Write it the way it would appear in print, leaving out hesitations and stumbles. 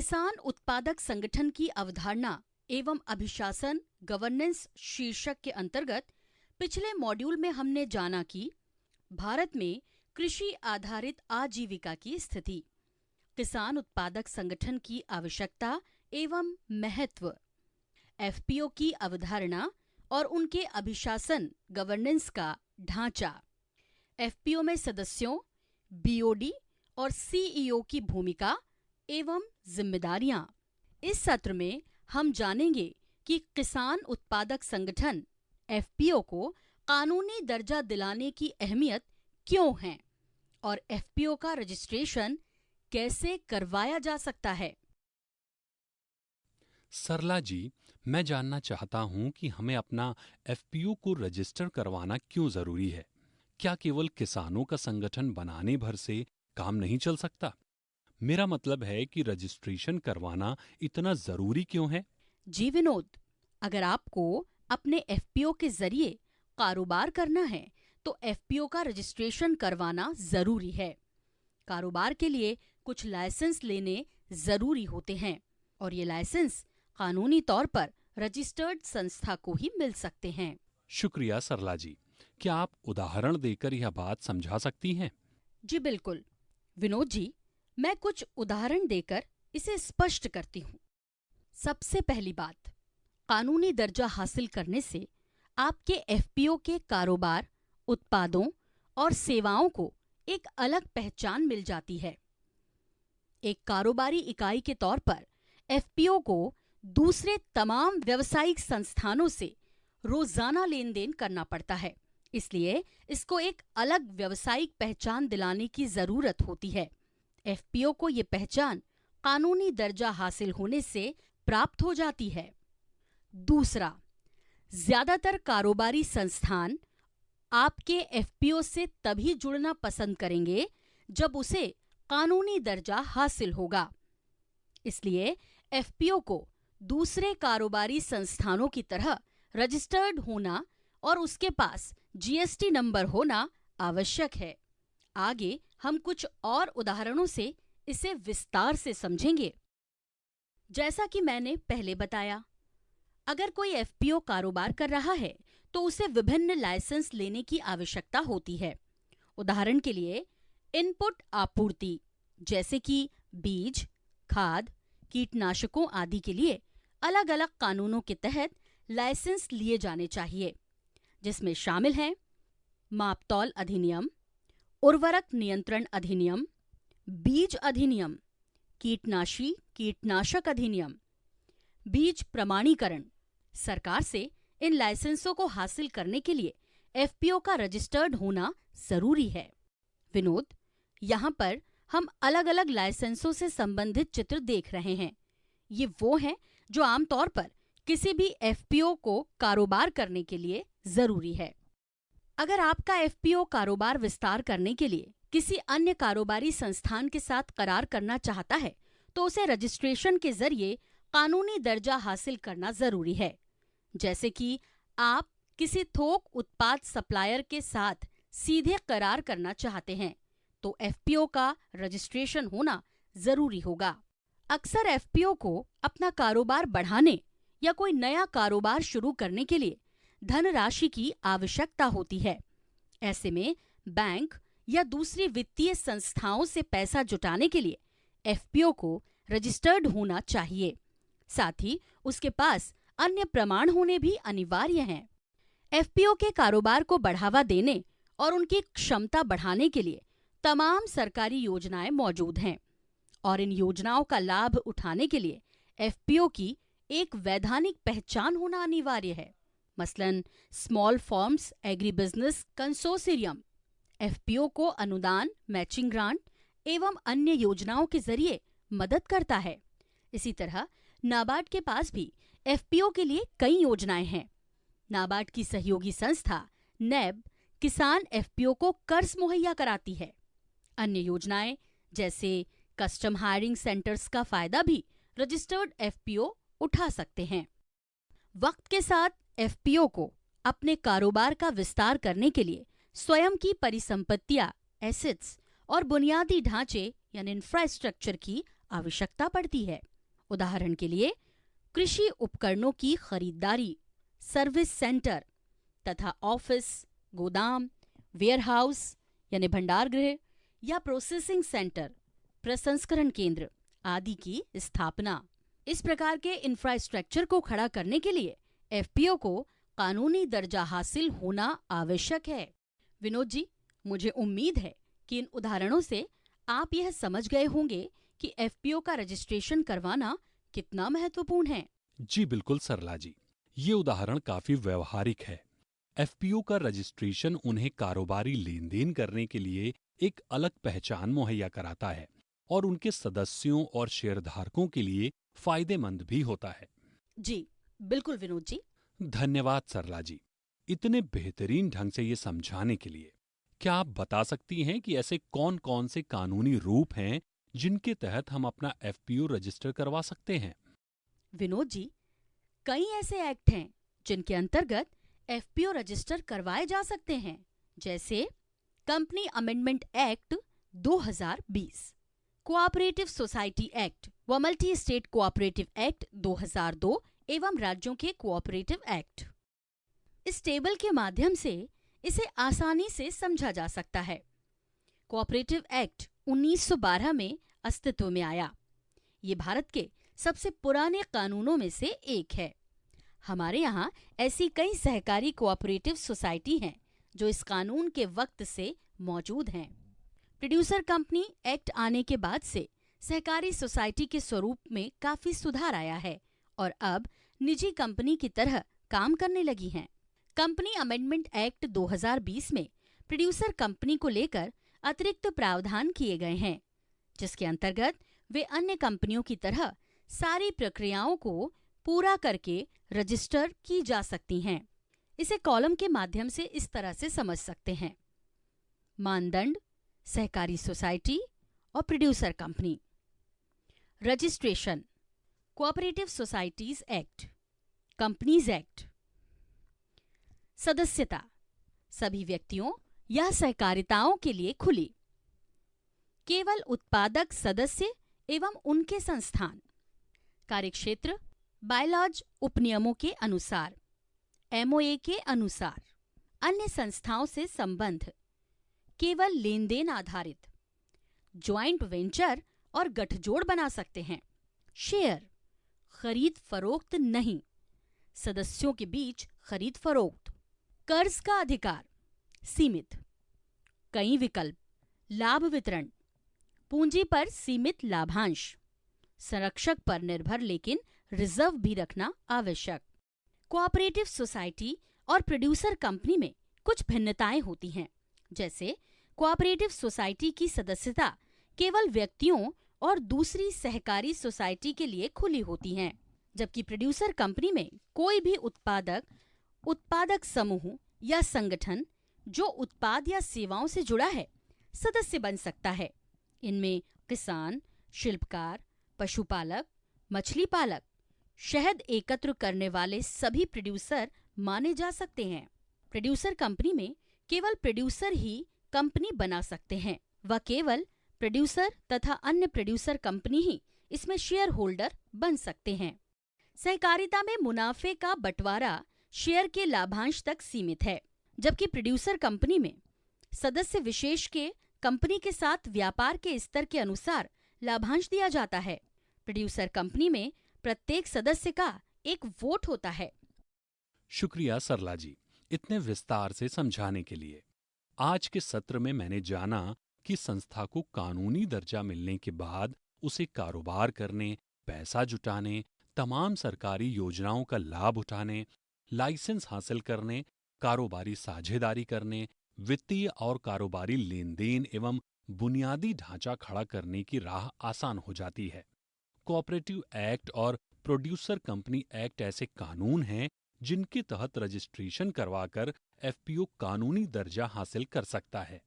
किसान उत्पादक संगठन की अवधारणा एवं अभिशासन गवर्नेंस शीर्षक के अंतर्गत पिछले मॉड्यूल में हमने जाना कि भारत में कृषि आधारित आजीविका की स्थिति, किसान उत्पादक संगठन की आवश्यकता एवं महत्व, एफपीओ की अवधारणा और उनके अभिशासन गवर्नेंस का ढांचा, एफपीओ में सदस्यों, बीओडी और सीईओ की भूमिका एवं जिम्मेदारियां। इस सत्र में हम जानेंगे कि किसान उत्पादक संगठन एफपीओ को कानूनी दर्जा दिलाने की अहमियत क्यों है और एफपीओ का रजिस्ट्रेशन कैसे करवाया जा सकता है। सरला जी, मैं जानना चाहता हूं कि हमें अपना एफपीओ को रजिस्टर करवाना क्यों जरूरी है। क्या केवल किसानों का संगठन बनाने भर से काम नहीं चल सकता? मेरा मतलब है कि रजिस्ट्रेशन करवाना इतना जरूरी क्यों है? जी विनोद, अगर आपको अपने एफपीओ के जरिए कारोबार करना है तो एफपीओ का रजिस्ट्रेशन करवाना जरूरी है। कारोबार के लिए कुछ लाइसेंस लेने जरूरी होते हैं और ये लाइसेंस कानूनी तौर पर रजिस्टर्ड संस्था को ही मिल सकते हैं। शुक्रिया सरला जी। क्या आप उदाहरण देकर यह बात समझा सकती हैं? जी बिल्कुल विनोद जी, मैं कुछ उदाहरण देकर इसे स्पष्ट करती हूँ। सबसे पहली बात, कानूनी दर्जा हासिल करने से आपके एफपीओ के कारोबार, उत्पादों और सेवाओं को एक अलग पहचान मिल जाती है। एक कारोबारी इकाई के तौर पर एफपीओ को दूसरे तमाम व्यावसायिक संस्थानों से रोजाना लेन देन करना पड़ता है, इसलिए इसको एक अलग व्यावसायिक पहचान दिलाने की जरूरत होती है। एफपीओ को ये पहचान कानूनी दर्जा हासिल होने से प्राप्त हो जाती है। दूसरा, ज्यादातर कारोबारी संस्थान आपके एफपीओ से तभी जुड़ना पसंद करेंगे जब उसे कानूनी दर्जा हासिल होगा। इसलिए एफपीओ को दूसरे कारोबारी संस्थानों की तरह रजिस्टर्ड होना और उसके पास जीएसटी नंबर होना आवश्यक है। आगे हम कुछ और उदाहरणों से इसे विस्तार से समझेंगे। जैसा कि मैंने पहले बताया, अगर कोई एफपीओ कारोबार कर रहा है तो उसे विभिन्न लाइसेंस लेने की आवश्यकता होती है। उदाहरण के लिए इनपुट आपूर्ति जैसे कि बीज, खाद, कीटनाशकों आदि के लिए अलग अलग कानूनों के तहत लाइसेंस लिए जाने चाहिए, जिसमें शामिल हैं मापतौल अधिनियम, उर्वरक नियंत्रण अधिनियम, बीज अधिनियम, कीटनाशक अधिनियम, बीज प्रमाणीकरण। सरकार से इन लाइसेंसों को हासिल करने के लिए एफपीओ का रजिस्टर्ड होना जरूरी है। विनोद, यहाँ पर हम अलग अलग लाइसेंसों से संबंधित चित्र देख रहे हैं। ये वो हैं जो आमतौर पर किसी भी एफपीओ को कारोबार करने के लिए जरूरी है। अगर आपका एफपीओ कारोबार विस्तार करने के लिए किसी अन्य कारोबारी संस्थान के साथ करार करना चाहता है तो उसे रजिस्ट्रेशन के जरिए कानूनी दर्जा हासिल करना जरूरी है। जैसे कि आप किसी थोक उत्पाद सप्लायर के साथ सीधे करार करना चाहते हैं तो एफपीओ का रजिस्ट्रेशन होना जरूरी होगा। अक्सर एफपीओ को अपना कारोबार बढ़ाने या कोई नया कारोबार शुरू करने के लिए धनराशि की आवश्यकता होती है। ऐसे में बैंक या दूसरी वित्तीय संस्थाओं से पैसा जुटाने के लिए एफपीओ को रजिस्टर्ड होना चाहिए। साथ ही उसके पास अन्य प्रमाण होने भी अनिवार्य हैं। एफपीओ के कारोबार को बढ़ावा देने और उनकी क्षमता बढ़ाने के लिए तमाम सरकारी योजनाएं मौजूद हैं और इन योजनाओं का लाभ उठाने के लिए एफपीओ की एक वैधानिक पहचान होना अनिवार्य है। मसलन small farms agri business consortium FPO को अनुदान, मैचिंग ग्रांट एवं अन्य योजनाओं के जरिए मदद करता है। इसी तरह नाबार्ड के पास भी एफपीओ के लिए कई योजनाएं हैं। नाबार्ड की सहयोगी संस्था नैब किसान एफपीओ को कर्ज मुहैया कराती है। अन्य योजनाएं जैसे कस्टम हायरिंग सेंटर्स का फायदा भी रजिस्टर्ड एफपीओ उठा सकते हैं। वक्त के साथ एफपीओ को अपने कारोबार का विस्तार करने के लिए स्वयं की परिसंपत्तियां, एसेट्स और बुनियादी ढांचे यानी इंफ्रास्ट्रक्चर की आवश्यकता पड़ती है। उदाहरण के लिए कृषि उपकरणों की खरीदारी, सर्विस सेंटर तथा ऑफिस, गोदाम, वेयरहाउस यानी भंडार गृह या प्रोसेसिंग सेंटर, प्रसंस्करण केंद्र आदि की स्थापना। इस प्रकार के इंफ्रास्ट्रक्चर को खड़ा करने के लिए एफपीओ को कानूनी दर्जा हासिल होना आवश्यक है। विनोद जी, मुझे उम्मीद है कि इन उदाहरणों से आप यह समझ गए होंगे कि एफपीओ का रजिस्ट्रेशन करवाना कितना महत्वपूर्ण है। जी बिल्कुल सरला जी, ये उदाहरण काफी व्यवहारिक है। एफपीओ का रजिस्ट्रेशन उन्हें कारोबारी लेन देन करने के लिए एक अलग पहचान मुहैया कराता है और उनके सदस्यों और शेयरधारकों के लिए फायदेमंद भी होता है। जी बिल्कुल विनोद जी। धन्यवाद सरला जी, इतने बेहतरीन ढंग से ये समझाने के लिए। क्या आप बता सकती हैं कि ऐसे कौन कौन से कानूनी रूप हैं जिनके तहत हम अपना एफपीओ रजिस्टर करवा सकते हैं? विनोद जी, कई ऐसे एक्ट हैं जिनके अंतर्गत एफपीओ रजिस्टर करवाए जा सकते हैं, जैसे company amendment act 2020, cooperative society act व मल्टी स्टेट कोऑपरेटिव एक्ट 2002 एवं राज्यों के कोऑपरेटिव एक्ट। इस टेबल के माध्यम से इसे आसानी से समझा जा सकता है। कोऑपरेटिव एक्ट 1912 में अस्तित्व में आया। ये भारत के सबसे पुराने कानूनों में से एक है। हमारे यहाँ ऐसी कई सहकारी कोऑपरेटिव सोसाइटी हैं जो इस कानून के वक्त से मौजूद हैं। प्रोड्यूसर कंपनी एक्ट आने के बाद से सहकारी सोसाइटी के स्वरूप में काफी सुधार आया है और अब निजी कंपनी की तरह काम करने लगी हैं। कंपनी अमेंडमेंट एक्ट 2020 में प्रोड्यूसर कंपनी को लेकर अतिरिक्त प्रावधान किए गए हैं, जिसके अंतर्गत वे अन्य कंपनियों की तरह सारी प्रक्रियाओं को पूरा करके रजिस्टर की जा सकती हैं। इसे कॉलम के माध्यम से इस तरह से समझ सकते हैं। मानदंड, सहकारी सोसाइटी और producer company. Registration, cooperative societies act, companies act. सदस्यता, सभी व्यक्तियों या सहकारिताओं के लिए खुली, केवल उत्पादक सदस्य एवं उनके संस्थान। कार्यक्षेत्र, बायलॉज उपनियमों के अनुसार, एमओए के अनुसार। अन्य संस्थाओं से संबंध, केवल लेन देन आधारित। ज्वाइंट वेंचर और गठजोड़ बना सकते हैं। शेयर, खरीद फरोख्त नहीं, सदस्यों के बीच खरीद फरोख्त। कर्ज का अधिकार, सीमित। कई विकल्प, लाभ वितरण, पूंजी पर सीमित लाभांश, संरक्षक पर निर्भर लेकिन रिजर्व भी रखना आवश्यक। कोऑपरेटिव सोसाइटी और प्रोड्यूसर कंपनी में कुछ भिन्नताएं होती हैं, जैसे कोऑपरेटिव सोसाइटी की सदस्यता केवल व्यक्तियों और दूसरी सहकारी सोसाइटी के लिए खुली होती हैं, जबकि प्रोड्यूसर कंपनी में कोई भी उत्पादक समूह या संगठन जो उत्पाद या सेवाओं से जुड़ा है सदस्य बन सकता है। इनमें किसान, शिल्पकार, पशुपालक, मछली पालक, शहद एकत्र करने वाले सभी प्रोड्यूसर माने जा सकते हैं। प्रोड्यूसर कंपनी में केवल प्रोड्यूसर ही कंपनी बना सकते हैं व केवल प्रोड्यूसर तथा अन्य प्रोड्यूसर कंपनी ही इसमें शेयर होल्डर बन सकते हैं। सहकारिता में मुनाफे का बंटवारा शेयर के लाभांश तक सीमित है, जबकि प्रोड्यूसर कंपनी में सदस्य विशेष के कंपनी के साथ व्यापार के स्तर के अनुसार लाभांश दिया जाता है। प्रोड्यूसर कंपनी में प्रत्येक सदस्य का एक वोट होता है। शुक्रिया सरला जी, इतने विस्तार से समझाने के लिए। आज के सत्र में मैंने जाना कि संस्था को कानूनी दर्जा मिलने के बाद उसे कारोबार करने, पैसा जुटाने, तमाम सरकारी योजनाओं का लाभ उठाने, लाइसेंस हासिल करने, कारोबारी साझेदारी करने, वित्तीय और कारोबारी लेन देन एवं बुनियादी ढांचा खड़ा करने की राह आसान हो जाती है। कोऑपरेटिव एक्ट और प्रोड्यूसर कंपनी एक्ट ऐसे कानून हैं जिनके तहत रजिस्ट्रेशन करवाकर एफपीओ कानूनी दर्जा हासिल कर सकता है।